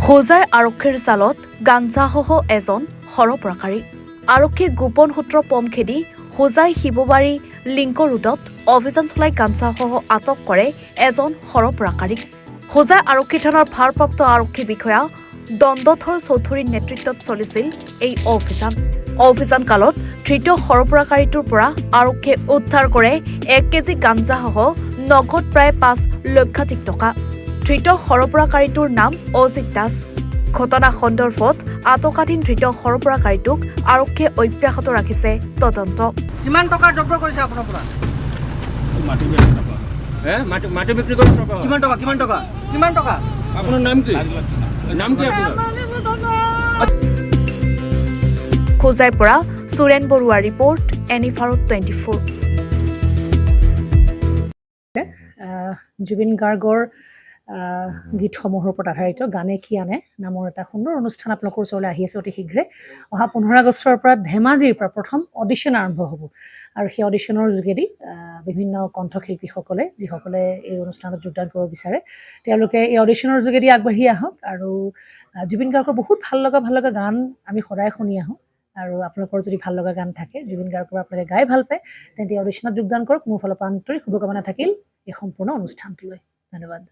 হোজাই আৰক্ষীৰ জালত গাঞ্জাসহ এজন সৰবৰাহকাৰী। আৰক্ষীয়ে গোপন সূত্ৰ পম খেদি হোজাই শিৱবাৰী লিংক ৰোডত অভিযান চলাই গাঞ্জাসহ আটক কৰে এজন সৰবৰাহকাৰীক। হোজাই আৰক্ষী থানাৰ ভাৰপ্ৰাপ্ত আৰক্ষী বিষয়া দণ্ডধৰ চৌধুৰীৰ নেতৃত্বত চলিছিল এই অভিযান। অভিযান কালত ধৃত সৰবৰাহকাৰীটোৰ পৰা আৰক্ষীয়ে উদ্ধাৰ কৰে 1 কেজি গাঞ্জাসহ নগদ প্ৰায় 5 লক্ষাধিক টকা। ধৃত সৰবৰাহকাৰীটোৰ নাম অজিত দাস। ঘটনা সন্দৰ্ভত আটকাধীন ধৃত সৰবৰাহকাৰীটোক আৰক্ষীয়ে অব্যাহত ৰাখিছে তদন্ত। কিমান টকা জব্দ কৰিছে আপোনাৰ পৰা? মাটি বিক্ৰী কৰি টকা কিমান টকা? আপোনাৰ নাম কি? নাম কি আপোনাৰ? হোজাইৰ পৰা সুৰেন বৰুৱা ৰিপৰ্ট, এনিভাৰত 24। জুবিন গাৰ্গৰ গীতসমূহৰ ওপৰত আধাৰিত গানে কি আনে নামৰ এটা সুন্দৰ অনুষ্ঠান আপোনালোকৰ ওচৰলৈ আহি আছে অতি শীঘ্ৰে। অহা 15 আগষ্টৰ পৰা ধেমাজিৰ পৰা প্ৰথম অডিশ্যন আৰম্ভ হ'ব আৰু সেই অডিশ্যনৰ যোগেদি বিভিন্ন কণ্ঠশিল্পীসকলে যিসকলে এই অনুষ্ঠানত যোগদান কৰিব বিচাৰে তেওঁলোকে এই অডিশ্যনৰ যোগেদি আগবাঢ়ি আহক আৰু জুবিন গাৰ্গৰ বহুত ভাল লগা গান আমি সদায় শুনি আহোঁ। আৰু আপোনালোকৰ যদি ভাল লগা গান থাকে জুবিন গাৰ্গৰ আপোনালোকে গাই ভাল পায় তেন্তে অডিশ্যনত যোগদান কৰক। মোৰ ফালৰ পৰা আন্তৰিক শুভকামনা থাকিল এই সম্পূৰ্ণ অনুষ্ঠানটোলৈ। ধন্যবাদ।